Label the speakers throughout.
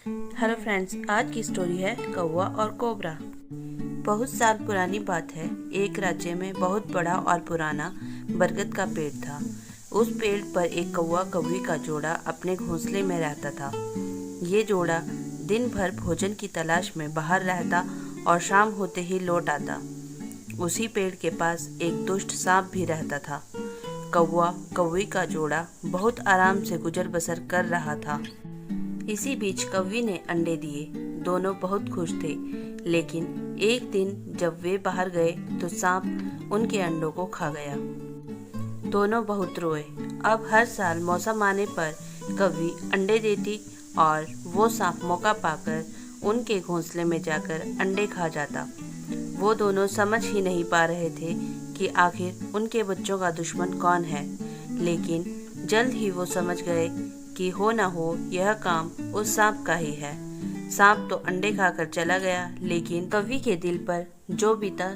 Speaker 1: Hello friends, आज की story है कौवा और कोबरा। बहुत साल पुरानी बात है। एक राज्य में बहुत बड़ा और पुराना बरगद का पेड़ था। उस पेड़ पर एक कौवा कौवी का जोड़ा अपने घोंसले में रहता था। ये जोड़ा दिन भर भोजन की तलाश में बाहर रहता और शाम होते ही लौट आता। उसी पेड़ के पास एक दुष्ट सांप भी रहता था। कौवा कौवी का जोड़ा बहुत आराम से गुजर बसर कर रहा था। इसी बीच कौवी ने अंडे दिए। दोनों बहुत खुश थे, लेकिन एक दिन जब वे बाहर गए तो सांप उनके अंडों को खा गया। दोनों बहुत रोए। अब हर साल मौसम आने पर कौवी अंडे देती और वो सांप मौका पाकर उनके घोंसले में जाकर अंडे खा जाता। वो दोनों समझ ही नहीं पा रहे थे कि आखिर उनके बच्चों का दुश्मन कौन है, लेकिन जल्द ही वो समझ गए कि हो न हो यह काम उस सांप का ही है। सांप तो अंडे खाकर चला गया, लेकिन कौवी के दिल पर जो बीता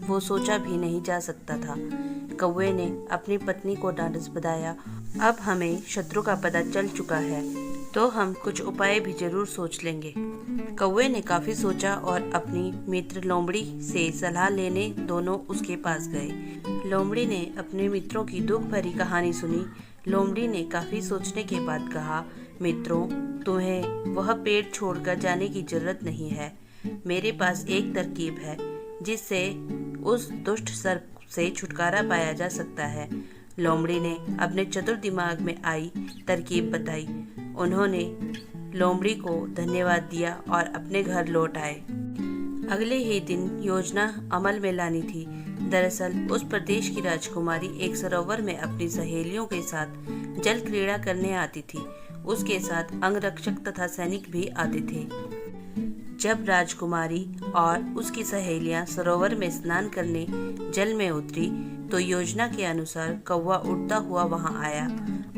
Speaker 1: वो सोचा भी नहीं जा सकता था। कौवे ने अपनी पत्नी को ढांढस बंधाया। अब हमें शत्रु का पता चल चुका है, तो हम कुछ उपाय भी जरूर सोच लेंगे। कौवे ने काफी सोचा और अपनी मित्र लोमड़ी से सलाह लेने दोनों उसके पास गए। लोमड़ी ने अपने मित्रों की दुख भरी कहानी सुनी। लोमड़ी ने काफी सोचने के बाद कहा, मित्रों, तुम्हें वह पेड़ छोड़कर जाने की जरूरत नहीं है। मेरे पास एक तरकीब है जिससे उस दुष्ट सर्प से छुटकारा पाया जा सकता है। लोमड़ी ने अपने चतुर दिमाग में आई तरकीब बताई। उन्होंने लोमड़ी को धन्यवाद दिया और अपने घर लौट आए। अगले ही दिन योजना अमल में लानी थी। दरअसल उस प्रदेश की राजकुमारी एक सरोवर में अपनी सहेलियों के साथ जल क्रीड़ा करने आती थी। उसके साथ अंगरक्षक तथा सैनिक भी आते थे। जब राजकुमारी और उसकी सहेलियां सरोवर में स्नान करने जल में उतरी तो योजना के अनुसार कौवा उड़ता हुआ वहां आया।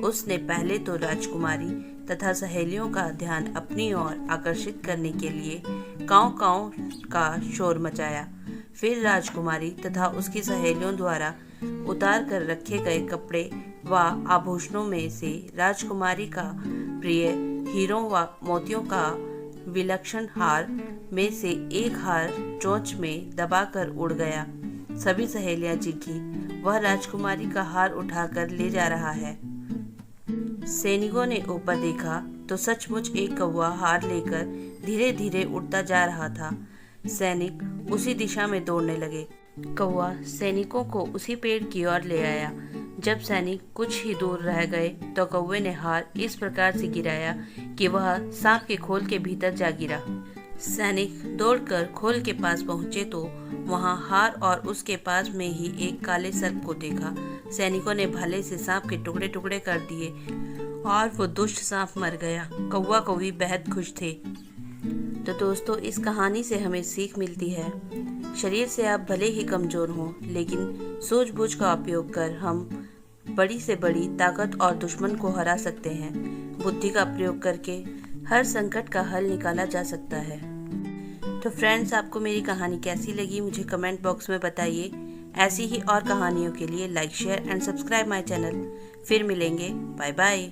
Speaker 1: उसने पहले तो राजकुमारी तथा सहेलियों का ध्यान अपनी ओर आकर्षित करने के लिए काँव काँव का शोर मचाया। फिर राजकुमारी तथा उसकी सहेलियों द्वारा उतार कर रखे गए कपड़े व आभूषणों में से राजकुमारी का प्रिय हीरों व मोतियों का विलक्षण हार में से एक हार चोंच में दबाकर उड़ गया। सभी सहेलियां चीखी, वह राजकुमारी का हार उठाकर ले जा रहा है। सैनिकों ने ऊपर देखा तो सचमुच एक कौवा हार लेकर धीरे धीरे उड़ता जा रहा था। सैनिक उसी दिशा में दौड़ने लगे। कौवा सैनिकों को उसी पेड़ की ओर ले आया। जब सैनिक कुछ ही दूर रह गए तो कौवे ने हार इस प्रकार से गिराया कि वह सांप के खोल के भीतर जा गिरा। सैनिक दौड़कर खोल के पास पहुंचे तो वहां हार और उसके पास में ही एक काले सर्प को देखा। सैनिकों ने भाले से सांप के टुकड़े टुकड़े कर दिए और वो दुष्ट सांप मर गया। कौवा कौवी बेहद खुश थे। तो दोस्तों, इस कहानी से हमें सीख मिलती है, शरीर से आप भले ही कमजोर हों, लेकिन सूझबूझ का उपयोग कर हम बड़ी से बड़ी ताकत और दुश्मन को हरा सकते हैं। बुद्धि का प्रयोग करके हर संकट का हल निकाला जा सकता है। तो फ्रेंड्स, आपको मेरी कहानी कैसी लगी मुझे कमेंट बॉक्स में बताइए। ऐसी ही और कहानियों के लिए like, share and subscribe my channel. फिर मिलेंगे। Bye bye.